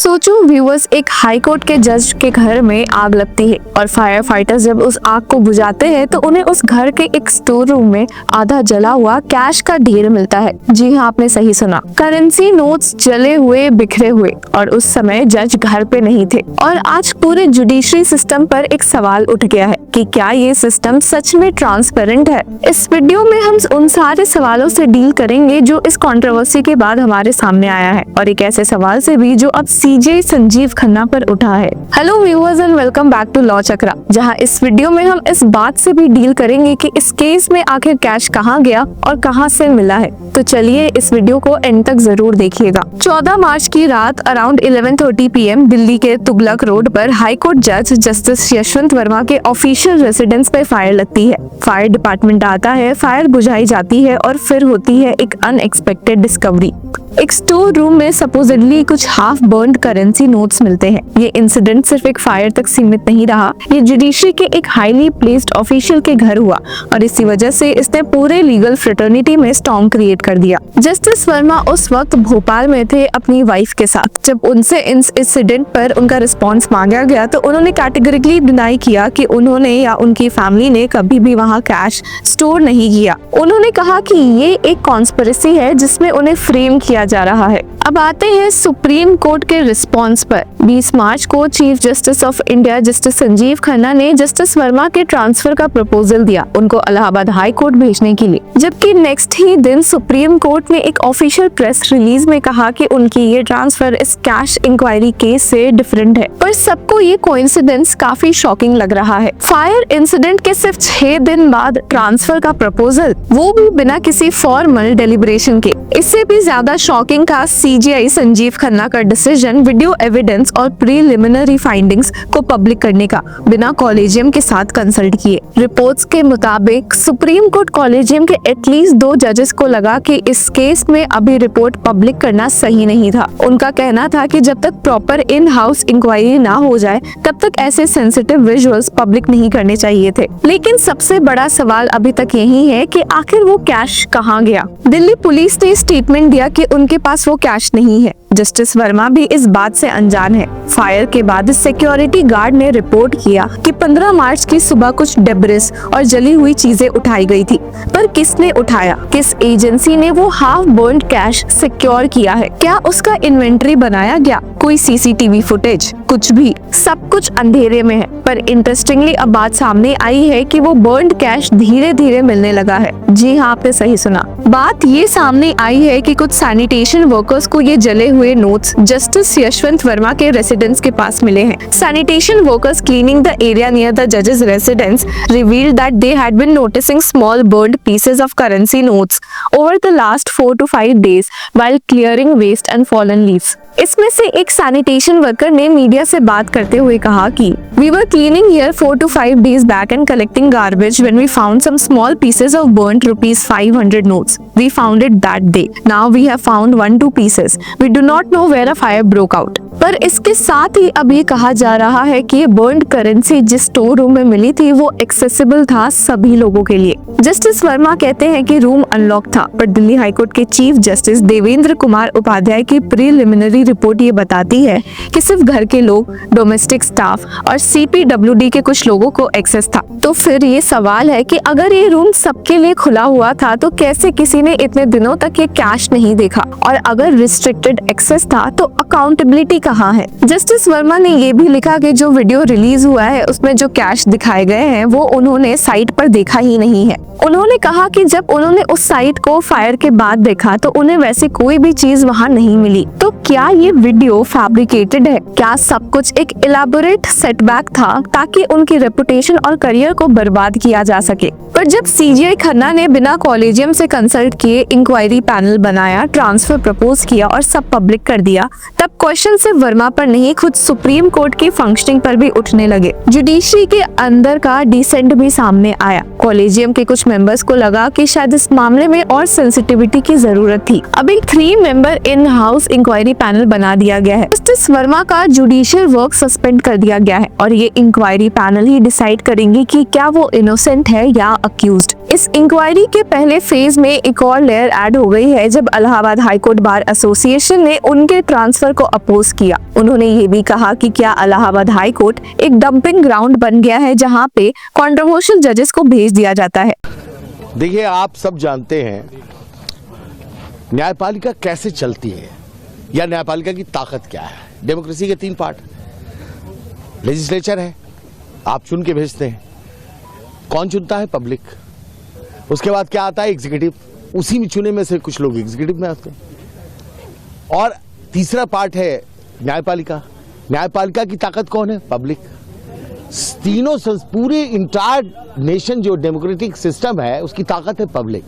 सोचो व्यूअर्स, एक high court के जज के घर में आग लगती है और फायर फाइटर्स जब उस आग को बुझाते हैं तो उन्हें उस घर के एक स्टोर रूम में आधा जला हुआ कैश का ढेर मिलता है। जी हाँ, आपने सही सुना, करेंसी नोट्स जले हुए, बिखरे हुए। और उस समय जज घर पे नहीं थे। और आज पूरे जुडिशरी सिस्टम पर एक सवाल उठ गया है कि क्या ये सिस्टम सच में ट्रांसपेरेंट है। इस वीडियो में हम उन सारे सवालों से डील करेंगे जो इस कंट्रोवर्सी के बाद हमारे सामने आया है, और एक ऐसे सवाल से भी जो अब सीजे संजीव खन्ना पर उठा है। Hello viewers and welcome back to law Chakra, जहां इस वीडियो में हम इस बात से भी डील करेंगे कि इस केस में आखिर कैश कहां गया और कहां से मिला है। तो चलिए इस वीडियो को एंड तक जरूर देखिएगा। 14 मार्च की रात अराउंड 11:30 PM दिल्ली के तुगलक रोड पर हाई कोर्ट जज जस्टिस यशवंत वर्मा के ऑफिशियल रेसिडेंस पे फायर लगती है। फायर डिपार्टमेंट आता है, फायर बुझाई जाती है और फिर होती है एक अनएक्सपेक्टेड डिस्कवरी। एक स्टोर रूम में सपोजिटली कुछ हाफ बर्न्ड करेंसी नोट्स मिलते हैं। ये इंसिडेंट सिर्फ एक फायर तक सीमित नहीं रहा, ये जुडिशरी के एक हाईली प्लेस्ड ऑफिशियल के घर हुआ और इसी वजह से इसने पूरे लीगल फ्रेटर्निटी में स्टॉर्म क्रिएट कर दिया। जस्टिस वर्मा उस वक्त भोपाल में थे अपनी वाइफ के साथ। जब उनसे इस इंसिडेंट पर उनका रिस्पॉन्स मांगा गया तो उन्होंने कैटेगरिकली डिनाई किया कि उन्होंने या उनकी फैमिली ने कभी भी वहाँ कैश स्टोर नहीं किया। उन्होंने कहा कि ये एक कॉन्स्पिरेसी है जिसमें उन्हें फ्रेम किया जा रहा है। अब आते हैं सुप्रीम कोर्ट के रिस्पॉन्स पर। 20 मार्च को chief justice of India justice Sanjeev Khanna ने जस्टिस वर्मा के ट्रांसफर का प्रपोजल दिया उनको इलाहाबाद हाई कोर्ट भेजने के लिए, जबकि नेक्स्ट ही दिन सुप्रीम कोर्ट ने एक ऑफिशियल प्रेस रिलीज में कहा कि उनकी ये ट्रांसफर इस कैश इंक्वायरी केस से डिफरेंट है। पर सबको ये कोइंसिडेंस काफी शॉकिंग लग रहा है। फायर इंसिडेंट के सिर्फ 6 दिन बाद ट्रांसफर का प्रपोजल, वो भी बिना किसी फॉर्मल डेलिब्रेशन के। इससे भी ज्यादा शॉकिंग था सीजीआई संजीव खन्ना का डिसीजन वीडियो एविडेंस और प्रीलिमिनरी फाइंडिंग्स को पब्लिक करने का बिना कॉलेजियम के साथ कंसल्ट किए। रिपोर्ट्स के मुताबिक सुप्रीम कोर्ट कॉलेजियम के एटलीस्ट 2 जजेस को लगा कि इस केस में अभी रिपोर्ट पब्लिक करना सही नहीं था। उनका कहना था कि जब तक प्रॉपर इन हाउस इंक्वायरी ना हो जाए तब तक ऐसे सेंसिटिव विजुअल्स पब्लिक नहीं करने चाहिए थे। लेकिन सबसे बड़ा सवाल अभी तक यही है कि आखिर वो कैश कहाँ गया। दिल्ली पुलिस ने स्टेटमेंट दिया कि उनके पास वो कैश नहीं है। जस्टिस वर्मा भी इस बात से अनजान है। फायर के बाद सिक्योरिटी गार्ड ने रिपोर्ट किया कि 15 मार्च की सुबह कुछ डेब्रिस और जली हुई चीजें उठाई गई थी, पर किसने उठाया, किस एजेंसी ने वो हाफ बर्न्ड कैश सिक्योर किया है, क्या उसका इन्वेंटरी बनाया गया, कोई सीसीटीवी फुटेज, कुछ भी, सब कुछ अंधेरे में है। पर इंटरेस्टिंगली अब बात सामने आई है कि वो बर्न्ड कैश धीरे धीरे मिलने लगा है। जी हाँ, आपने सही सुना। बात ये सामने आई है कि कुछ सैनिटेशन वर्कर्स को ये जले हुए नोट्स जस्टिस यशवंत वर्मा के रेसिडेंस के पास मिले हैं। Sanitation workers cleaning the area near the जजेस residence revealed that they had been noticing small burned pieces of currency notes over the last 4 to 5 days while clearing waste and fallen leaves. इसमें से एक sanitation worker ने media से बात करते हुए कहा कि We were cleaning here 4 to 5 days back and collecting garbage when we found some small pieces of burnt ₹500 notes. We found it that day. Now we have found 1-2 pieces. We do not know where a fire broke out. पर इसके साथ ही अब ये कहा जा रहा है कि ये बर्न्ड करेंसी जिस स्टोर रूम में मिली थी वो एक्सेसिबल था सभी लोगों के लिए। जस्टिस वर्मा कहते हैं कि रूम अनलॉक था, पर दिल्ली हाईकोर्ट के चीफ जस्टिस देवेंद्र कुमार उपाध्याय की प्रीलिमिनरी रिपोर्ट ये बताती है कि सिर्फ घर के लोग, डोमेस्टिक स्टाफ और CPWD के कुछ लोगों को एक्सेस था। तो फिर ये सवाल है कि अगर ये रूम सबके लिए खुला हुआ था तो कैसे किसी ने इतने दिनों तक ये कैश नहीं देखा, और अगर रिस्ट्रिक्टेड एक्सेस था तो अकाउंटेबिलिटी कहाँ है। जस्टिस वर्मा ने ये भी लिखा कि जो वीडियो रिलीज हुआ है उसमें जो कैश दिखाए गए हैं वो उन्होंने साइट पर देखा ही नहीं है। उन्होंने कहा कि जब उन्होंने उस साइट को फायर के बाद देखा तो उन्हें वैसे कोई भी चीज वहां नहीं मिली। तो क्या ये वीडियो फैब्रिकेटेड है? क्या सब कुछ एक इलाबोरेट सेटबैक था ताकि उनकी रेपुटेशन और करियर को बर्बाद किया जा सके? पर जब सीजीआई खन्ना ने बिना कॉलेजियम से कंसल्ट किए इंक्वायरी पैनल बनाया, ट्रांसफर प्रपोज किया और सब पब्लिक कर दिया, तब क्वेश्चन सिर्फ वर्मा पर नहीं खुद सुप्रीम कोर्ट की फंक्शनिंग पर भी उठने लगे। जुडिशरी के अंदर का डिसेंट भी सामने आया। कॉलेजियम के कुछ मेंबर्स को लगा कि शायद इस मामले में और सेंसिटिविटी की जरूरत थी। अब एक 3 member in house inquiry panel बना दिया गया है। जस्टिस वर्मा का जुडिशियल वर्क सस्पेंड कर दिया गया है और ये इंक्वायरी पैनल ही डिसाइड करेंगे कि क्या वो इनोसेंट है या अक्यूज्ड। इस इंक्वायरी के पहले फेज में एक और लेयर ऐड हो गई है जब इलाहाबाद हाईकोर्ट बार एसोसिएशन ने उनके ट्रांसफर को अपोज किया। किया। उन्होंने ये भी कहा कि क्या इलाहाबाद हाई कोर्ट एक डंपिंग ग्राउंड बन गया है जहां पे कंट्रोवर्शियल जजेस को भेज दिया जाता है। देखिए, आप सब जानते हैं न्यायपालिका कैसे चलती है या न्यायपालिका की ताकत क्या है। डेमोक्रेसी के 3 पार्ट, लेजिस्लेचर है, आप चुन के भेजते हैं, कौन चुनता है? पब्लिक। उसके बाद क्या आता है? एग्जीक्यूटिव, उसी में चुने में से कुछ लोग एग्जीक्यूटिव में आते हैं। और तीसरा पार्ट है न्यायपालिका। न्यायपालिका की ताकत कौन है? पब्लिक। तीनों पूरे इंटायर नेशन जो डेमोक्रेटिक सिस्टम है उसकी ताकत है पब्लिक।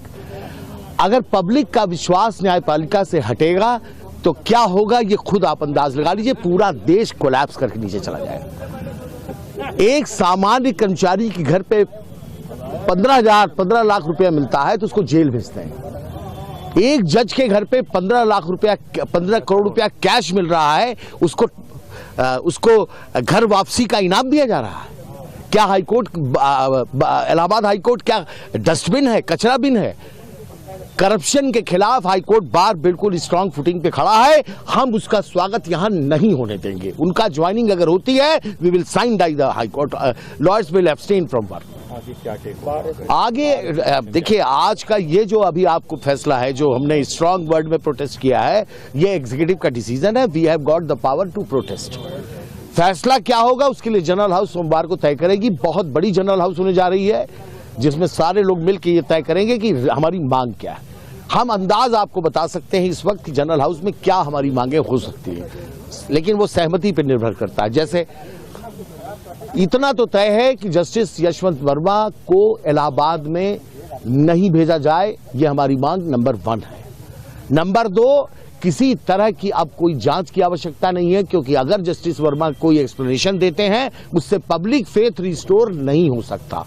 अगर पब्लिक का विश्वास न्यायपालिका से हटेगा तो क्या होगा ये खुद आप अंदाज लगा लीजिए। पूरा देश कोलैप्स करके नीचे चला जाएगा। एक सामान्य कर्मचारी के घर पे 15 लाख रुपया मिलता है तो उसको जेल भेजते हैं। एक जज के घर पे 15 करोड़ रुपया कैश मिल रहा है, उसको घर वापसी का इनाम दिया जा रहा है। क्या हाईकोर्ट, इलाहाबाद हाईकोर्ट क्या डस्टबिन है, कचरा बिन है? करप्शन के खिलाफ हाईकोर्ट बार बिल्कुल स्ट्रांग फुटिंग पे खड़ा है। हम उसका स्वागत यहां नहीं होने देंगे। उनका ज्वाइनिंग अगर होती है, we will sine die the high court, lawyers will abstain from work. आगे देखिए, आज का ये जो अभी आपको फैसला है, जो हमने स्ट्रांग वर्ड में प्रोटेस्ट किया है, ये एग्जीक्यूटिव का डिसीजन है। We have got the power to protest. फैसला क्या होगा उसके लिए जनरल हाउस सोमवार को तय करेगी। बहुत बड़ी जनरल हाउस होने जा रही है जिसमें सारे लोग मिलकर ये तय करेंगे कि हमारी मांग क्या है। हम अंदाज आपको बता सकते हैं इस वक्त कि जनरल हाउस में क्या हमारी मांगे हो सकती है, लेकिन वो सहमति पर निर्भर करता है। जैसे इतना तो तय है कि जस्टिस यशवंत वर्मा को इलाहाबाद में नहीं भेजा जाए, ये हमारी मांग नंबर 1 है। नंबर 2, किसी तरह की अब कोई जांच की आवश्यकता नहीं है, क्योंकि अगर जस्टिस वर्मा कोई एक्सप्लेनेशन देते हैं उससे पब्लिक फेथ रिस्टोर नहीं हो सकता।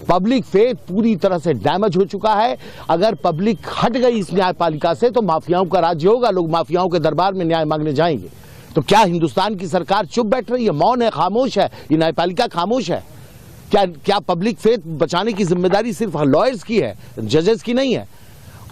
पब्लिक फेथ पूरी तरह से डैमेज हो चुका है। अगर पब्लिक हट गई इस न्यायपालिका से तो माफियाओं का राज्य होगा, लोग माफियाओं के दरबार में न्याय मांगने जाएंगे। तो क्या हिंदुस्तान की सरकार चुप बैठ रही है, मौन है, खामोश है? ये न्यायपालिका खामोश है? क्या पब्लिक फेथ बचाने की जिम्मेदारी सिर्फ लॉयर्स की है, जजेस की नहीं है?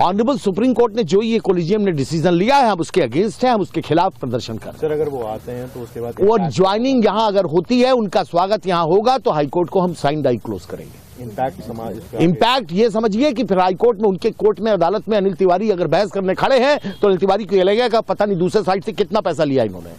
ऑनरेबल सुप्रीम कोर्ट ने जो ये कोलिजियम ने डिसीजन लिया है, हम उसके अगेंस्ट है, हम उसके खिलाफ प्रदर्शन कर रहे हैं। सर, अगर वो आते हैं तो उसके बाद वो ज्वाइनिंग यहाँ अगर होती है, उनका स्वागत यहाँ होगा तो हाईकोर्ट को हम साइन डाई क्लोज करेंगे। इम्पैक्ट ये समझिए कि फिर हाईकोर्ट में, उनके कोर्ट में, अदालत में अनिल तिवारी अगर बहस करने खड़े हैं तो अनिल तिवारी को ये लगेगा पता नहीं दूसरे साइड से कितना पैसा लिया इन्होंने।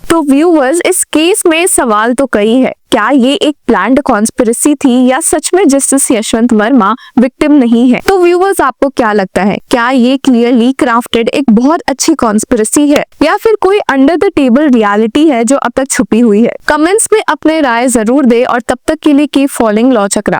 तो व्यूअर्स, इस केस में सवाल तो कई है। क्या ये एक प्लान्ड कॉन्स्पिरेसी थी या सच में जस्टिस यशवंत वर्मा विक्टिम नहीं है? तो व्यूअर्स, आपको क्या लगता है? क्या ये क्लियरली क्राफ्टेड एक बहुत अच्छी कॉन्स्पिरेसी है या फिर कोई अंडर द टेबल रियलिटी है जो अब तक छुपी हुई है? कमेंट्स में अपने राय जरूर दे और तब तक के लिए कीप फॉलोइंग लॉ चक्रा।